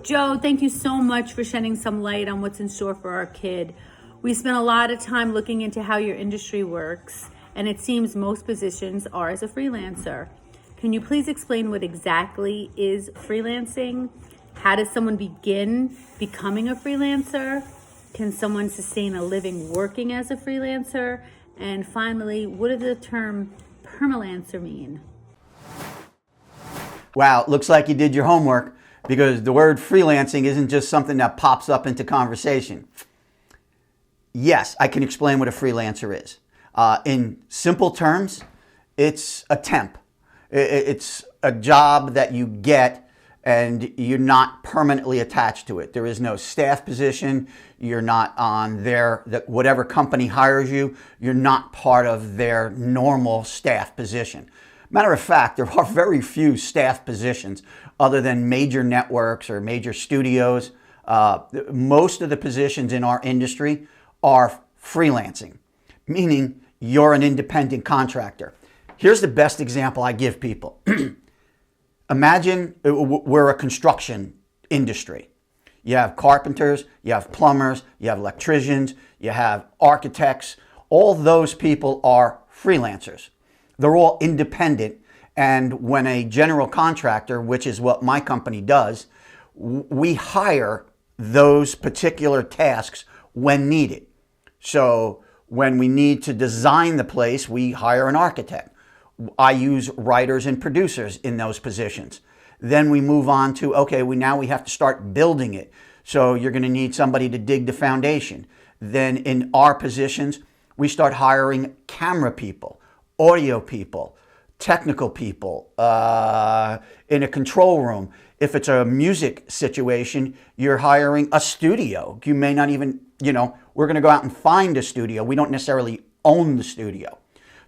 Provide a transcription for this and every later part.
Joe, thank you so much for shedding some light on what's in store for our kid. We spent a lot of time looking into how your industry works, and it seems most positions are as a freelancer. Can you please explain what exactly is freelancing? How does someone begin becoming a freelancer? Can someone sustain a living working as a freelancer? And finally, what does the term permalancer mean? Wow, looks like you did your homework, because the word freelancing isn't just something that pops up into conversation. Yes, I can explain what a freelancer is. In simple terms, it's a temp. It's a job that you get and you're not permanently attached to it. There is no staff position. You're not on whatever company hires you, you're not part of their normal staff position. Matter of fact, there are very few staff positions other than major networks or major studios. Most of the positions in our industry are freelancing, meaning you're an independent contractor. Here's the best example I give people. Imagine we're a construction industry. You have carpenters, you have plumbers, you have electricians, you have architects. All those people are freelancers. They're all independent, and when a general contractor, which is what my company does, we hire those particular tasks when needed. So when we need to design the place, we hire an architect. I use writers and producers in those positions. Then we move on to, okay, now we have to start building it. So you're going to need somebody to dig the foundation. Then in our positions, we start hiring camera people, audio people, technical people, in a control room. If it's a music situation, you're hiring a studio. You may not even, we're going to go out and find a studio. We don't necessarily own the studio.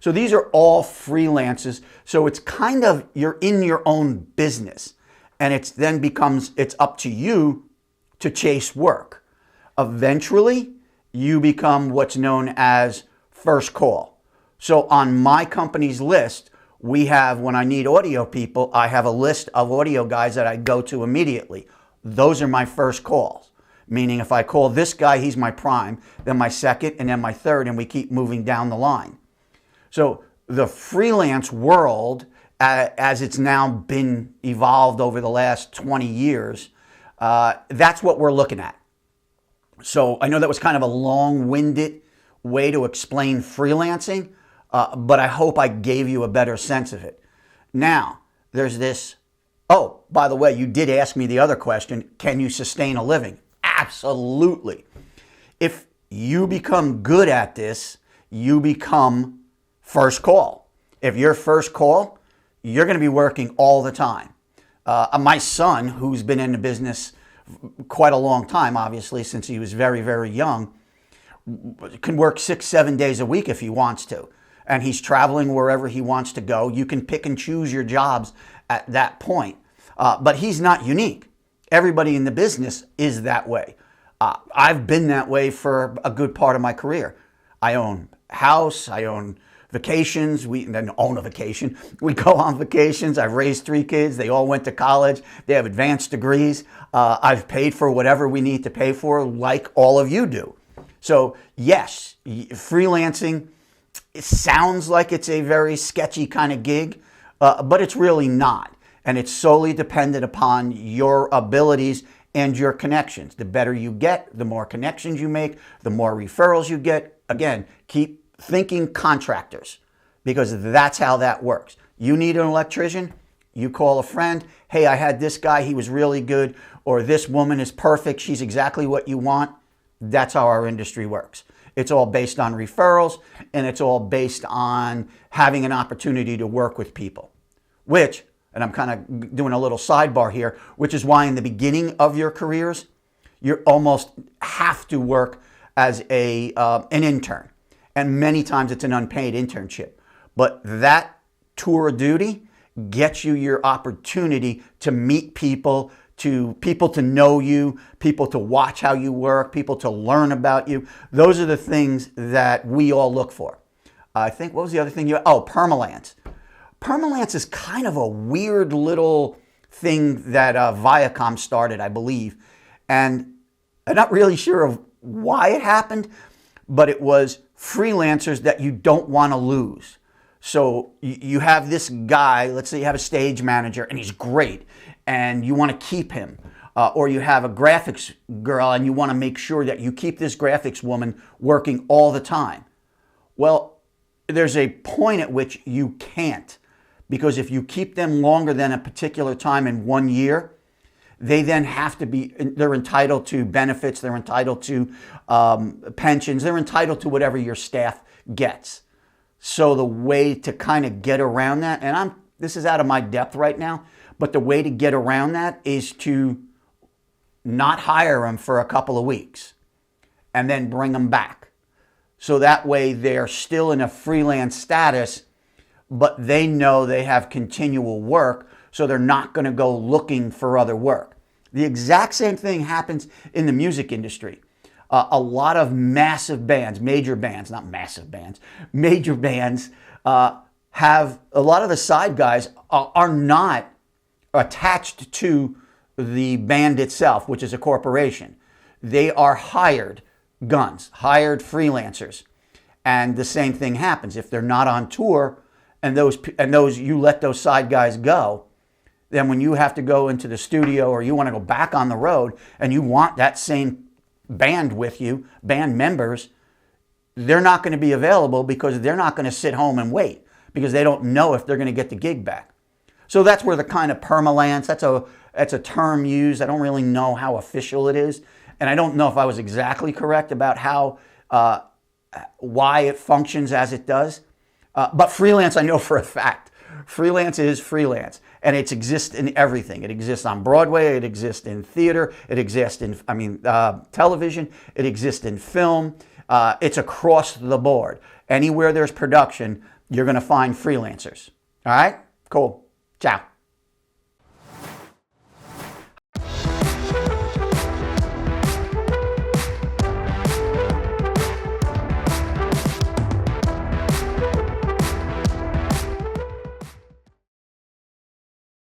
So these are all freelances. So it's kind of, you're in your own business, and it's up to you to chase work. Eventually, you become what's known as first call. So on my company's list, we have, when I need audio people, I have a list of audio guys that I go to immediately. Those are my first calls. Meaning if I call this guy, he's my prime, then my second, and then my third, and we keep moving down the line. So the freelance world, as it's now been evolved over the last 20 years, that's what we're looking at. So I know that was kind of a long-winded way to explain freelancing, but I hope I gave you a better sense of it. Now, there's this, oh, by the way, you did ask me the other question, can you sustain a living? Absolutely. If you become good at this, you become first call. If you're first call, you're going to be working all the time. My son, who's been in the business quite a long time, obviously, since he was very, very young, can work 6-7 days a week if he wants to. And he's traveling wherever he wants to go. You can pick and choose your jobs at that point. But he's not unique. Everybody in the business is that way. I've been that way for a good part of my career. I own a house, I own vacations, we then own a vacation. We go on vacations. I've raised 3 kids. They all went to college. They have advanced degrees. I've paid for whatever we need to pay for, like all of you do. So yes, freelancing, it sounds like it's a very sketchy kind of gig, but it's really not. And it's solely dependent upon your abilities and your connections. The better you get, the more connections you make, the more referrals you get. Again, keep thinking contractors, because that's how that works. You need an electrician, you call a friend, hey, I had this guy, he was really good, or this woman is perfect, she's exactly what you want. That's how our industry works. It's all based on referrals, and it's all based on having an opportunity to work with people, which, and I'm kind of doing a little sidebar here, which is why in the beginning of your careers, you almost have to work as an intern. And many times it's an unpaid internship. But that tour of duty gets you your opportunity to meet people to know you, people to watch how you work, people to learn about you. Those are the things that we all look for. I think, what was the other thing permalance. Permalance is kind of a weird little thing that Viacom started, I believe. And I'm not really sure of why it happened, but it was freelancers that you don't want to lose. So you have this guy, let's say you have a stage manager and he's great and you want to keep him. Or you have a graphics girl and you want to make sure that you keep this graphics woman working all the time. Well, there's a point at which you can't, because if you keep them longer than a particular time in 1 year, they then have to be, they're entitled to benefits, they're entitled to pensions, they're entitled to whatever your staff gets. So the way to kind of get around that, and this is out of my depth right now, but the way to get around that is to not hire them for a couple of weeks and then bring them back. So that way they're still in a freelance status, but they know they have continual work, so they're not going to go looking for other work. The exact same thing happens in the music industry. A lot of massive bands, major bands, not massive bands, major bands have, a lot of the side guys are not attached to the band itself, which is a corporation. They are hired guns, hired freelancers. And the same thing happens. If they're not on tour and you let those side guys go, then when you have to go into the studio or you want to go back on the road and you want that same band with you, band members, they're not going to be available because they're not going to sit home and wait because they don't know if they're going to get the gig back. So that's where the kind of permalance, that's a term used. I don't really know how official it is. And I don't know if I was exactly correct about how, why it functions as it does. But freelance, I know for a fact. Freelance is freelance. And it exists in everything. It exists on Broadway. It exists in theater. It exists in, television. It exists in film. It's across the board. Anywhere there's production, you're going to find freelancers. All right? Cool. Ciao.